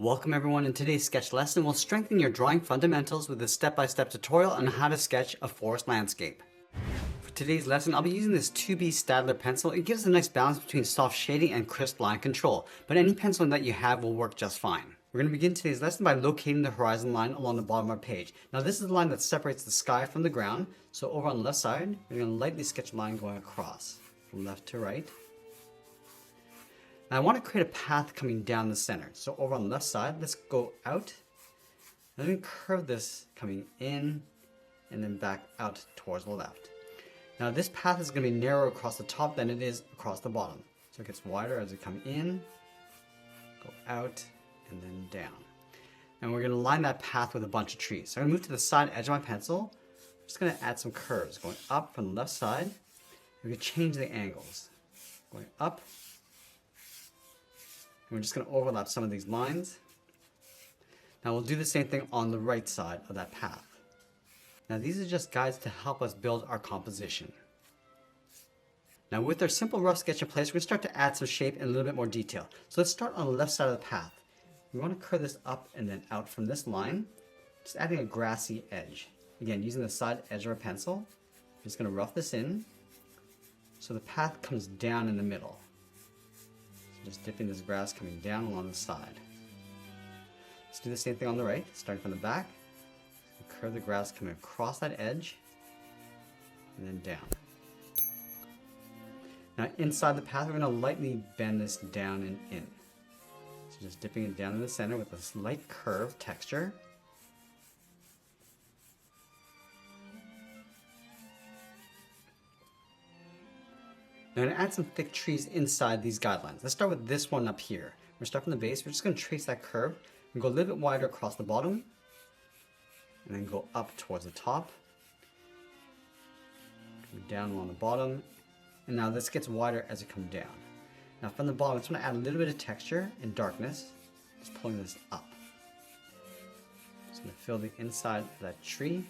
Welcome everyone. In today's sketch lesson, we'll strengthen your drawing fundamentals with a step-by-step tutorial on how to sketch a forest landscape. For today's lesson, I'll be using this 2B Stadler pencil. It gives a nice balance between soft shading and crisp line control, but any pencil that you have will work just fine. We're going to begin today's lesson by locating the horizon line along the bottom of our page. Now this is the line that separates the sky from the ground, so over on the left side, we're going to lightly sketch a line going across from left to right. Now I want to create a path coming down the center. So over on the left side, let's go out. And then curve this coming in and then back out towards the left. Now this path is going to be narrower across the top than it is across the bottom. So it gets wider as we come in, go out, and then down. And we're going to line that path with a bunch of trees. So I'm going to move to the side edge of my pencil. I'm just going to add some curves going up from the left side. We can change the angles. Going up. And we're just going to overlap some of these lines. Now we'll do the same thing on the right side of that path. Now these are just guides to help us build our composition. Now with our simple rough sketch in place, we're going to start to add some shape and a little bit more detail. So let's start on the left side of the path. We want to curve this up and then out from this line, just adding a grassy edge. Again, using the side edge of our pencil, I'm just going to rough this in so the path comes down in the middle. Just dipping this grass coming down along the side. Let's do the same thing on the right, starting from the back. Curve the grass coming across that edge and then down. Now inside the path, we're going to lightly bend this down and in. So just dipping it down in the center with a slight curve texture. Now I'm going to add some thick trees inside these guidelines. Let's start with this one up here. We're going to start from the base. We're just going to trace that curve and go a little bit wider across the bottom and then go up towards the top. Come down along the bottom. And now this gets wider as it comes down. Now from the bottom, I'm just going to add a little bit of texture and darkness. Just pulling this up. Just going to fill the inside of that tree.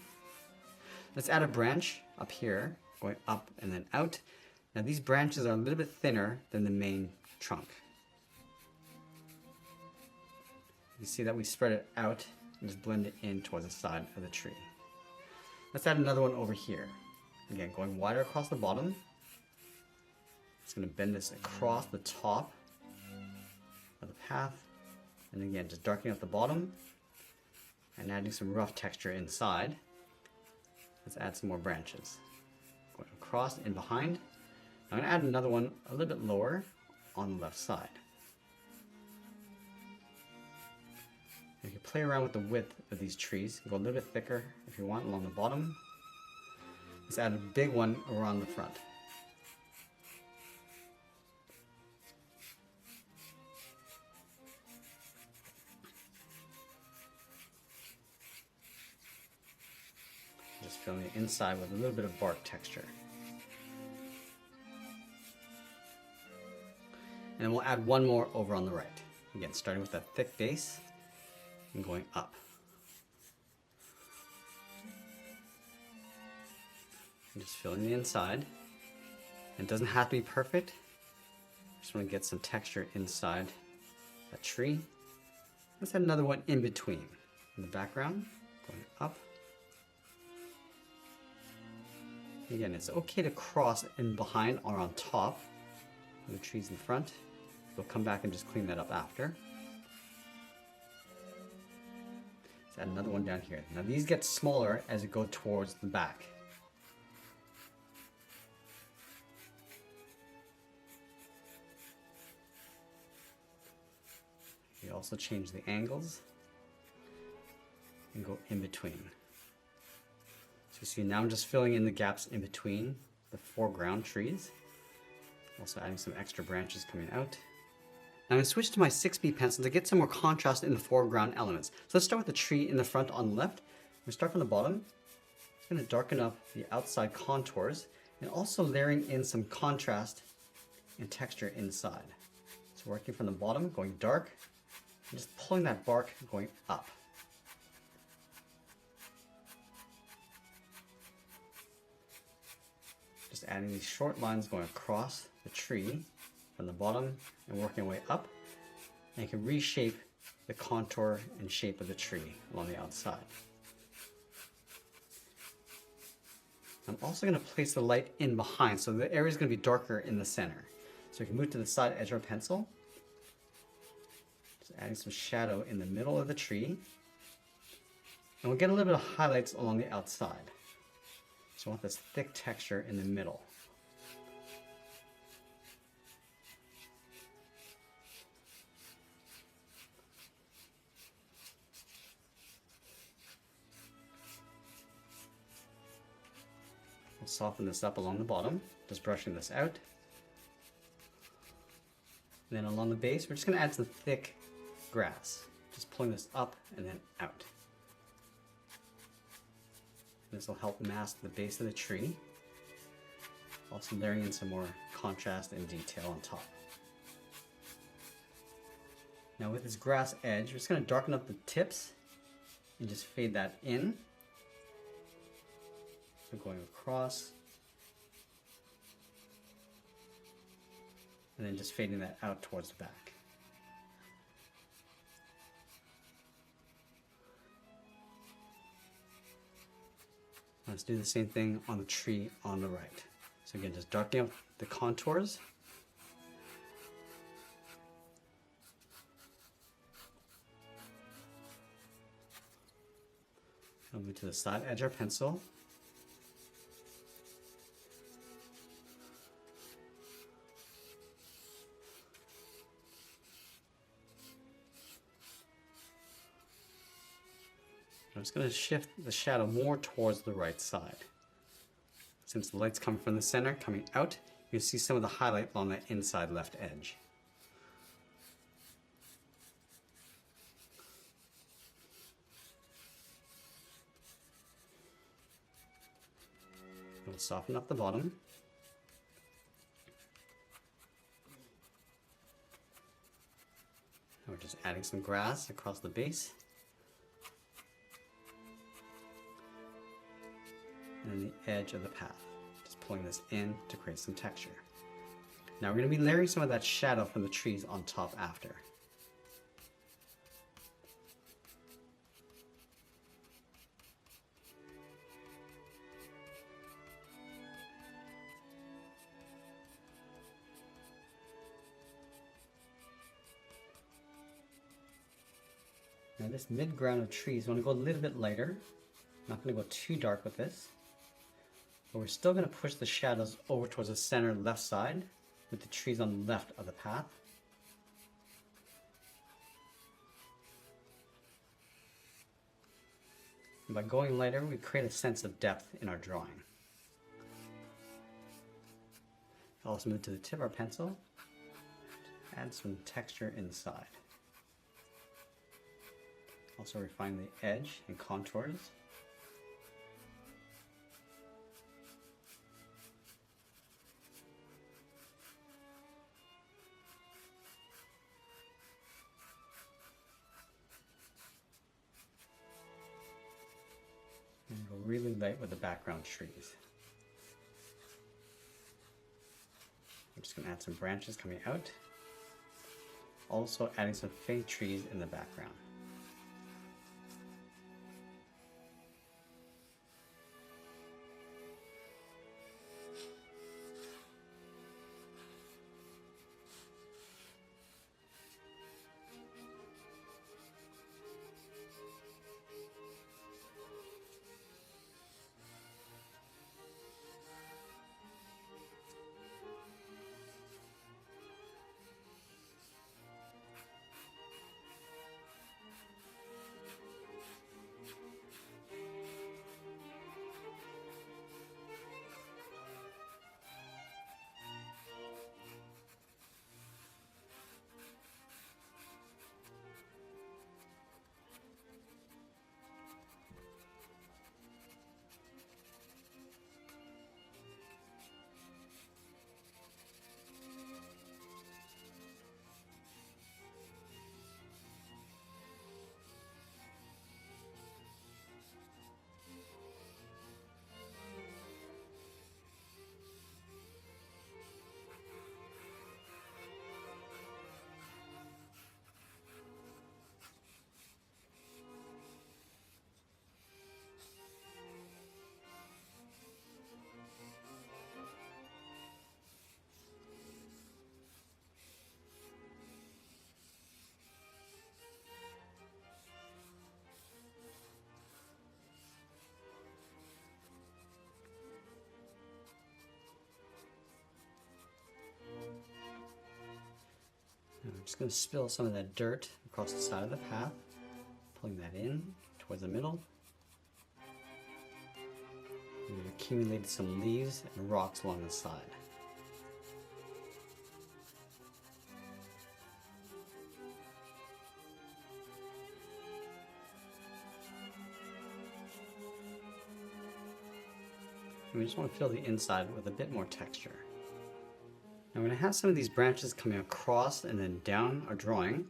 Let's add a branch up here, going up and then out. Now these branches are a little bit thinner than the main trunk. You see that we spread it out and just blend it in towards the side of the tree. Let's add another one over here. Again, going wider across the bottom. It's going to bend this across the top of the path. And again, just darkening up the bottom and adding some rough texture inside. Let's add some more branches. Going across and behind. I'm going to add another one a little bit lower on the left side. You can play around with the width of these trees. Go a little bit thicker if you want along the bottom. Let's add a big one around the front. Just filling the inside with a little bit of bark texture. And then we'll add one more over on the right. Again, starting with that thick base and going up. And just filling the inside. It doesn't have to be perfect. Just want to get some texture inside that tree. Let's add another one in between. In the background, going up. Again, it's okay to cross in behind or on top of the trees in front. We'll come back and just clean that up after. Let's add another one down here. Now these get smaller as you go towards the back. You also change the angles and go in between. So you see now I'm just filling in the gaps in between the foreground trees. Also adding some extra branches coming out. Now I'm going to switch to my 6B pencil to get some more contrast in the foreground elements. So let's start with the tree in the front on the left. We start from the bottom. I'm going to darken up the outside contours and also layering in some contrast and texture inside. So working from the bottom, going dark, and just pulling that bark going up. Just adding these short lines going across the tree from the bottom and working our way up. And you can reshape the contour and shape of the tree along the outside. I'm also going to place the light in behind, so the area is going to be darker in the center. So we can move to the side edge of our pencil, just adding some shadow in the middle of the tree, and we'll get a little bit of highlights along the outside. So I want this thick texture in the middle. We'll soften this up along the bottom, just brushing this out. And then along the base, we're just going to add some thick grass, just pulling this up and then out. This will help mask the base of the tree, also layering in some more contrast and detail on top. Now with this grass edge, we're just going to darken up the tips and just fade that in. So going across, and then just fading that out towards the back. Let's do the same thing on the tree on the right. So again, just darkening up the contours. I'll move to the side edge of our pencil. I'm just going to shift the shadow more towards the right side. Since the light's coming from the center, coming out, you can see some of the highlight on the inside left edge. We'll soften up the bottom. And we're just adding some grass across the base. And the edge of the path. Just pulling this in to create some texture. Now we're going to be layering some of that shadow from the trees on top after. Now this mid-ground of trees, I want to go a little bit lighter. I'm not going to go too dark with this. But we're still going to push the shadows over towards the center left side with the trees on the left of the path. And by going lighter, we create a sense of depth in our drawing. I'll also move to the tip of our pencil, add some texture inside. Also refine the edge and contours. And go really light with the background trees. I'm just going to add some branches coming out. Also adding some fake trees in the background. just going to spill some of that dirt across the side of the path, pulling that in towards the middle. We've accumulated some leaves and rocks along the side. And we just want to fill the inside with a bit more texture. Now we're going to have some of these branches coming across and then down our drawing, and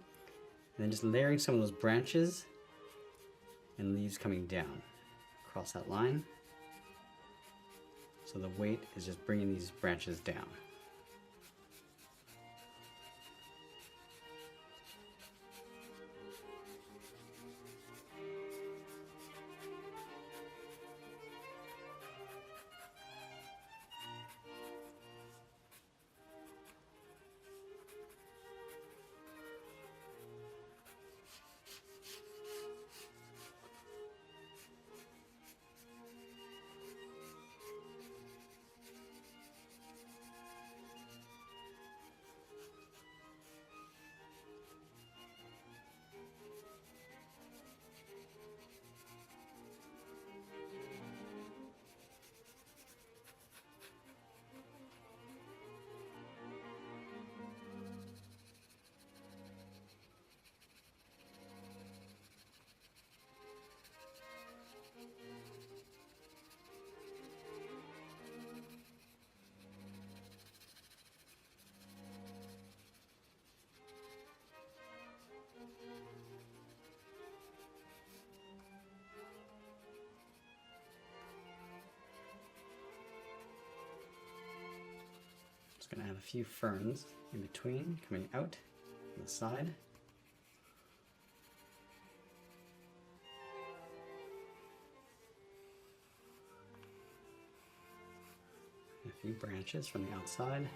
then just layering some of those branches and leaves coming down across that line. So the weight is just bringing these branches down. Just going to have a few ferns in between coming out on the side. A few branches from the outside.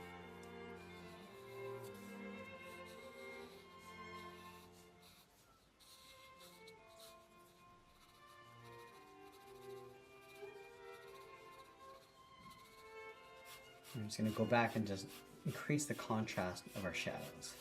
I'm just going to go back and just increase the contrast of our shadows.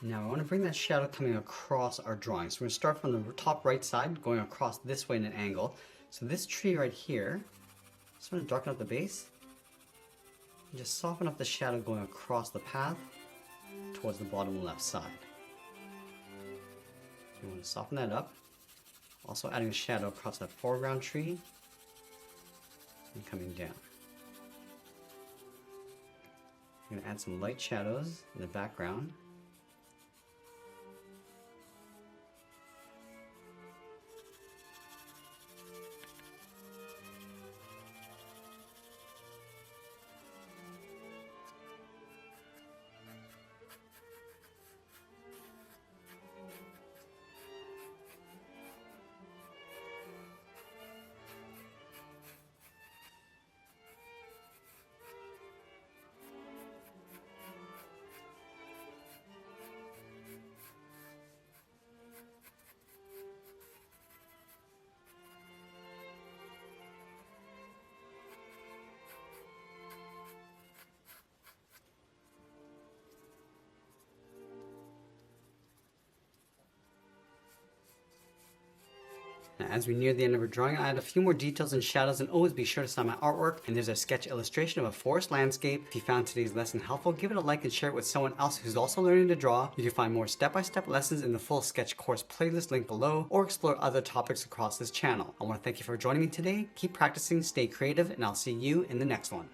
Now I want to bring that shadow coming across our drawing. So we're going to start from the top right side, going across this way in an angle. So this tree right here, just want to darken up the base and just soften up the shadow going across the path towards the bottom left side. You want to soften that up. Also adding a shadow across that foreground tree and coming down. I'm going to add some light shadows in the background. Now, as we near the end of our drawing, I add a few more details and shadows, and always be sure to sign my artwork. And there's a sketch illustration of a forest landscape. If you found today's lesson helpful, give it a like and share it with someone else who's also learning to draw. You can find more step-by-step lessons in the full sketch course playlist link below, or explore other topics across this channel. I want to thank you for joining me today. Keep practicing, stay creative, and I'll see you in the next one.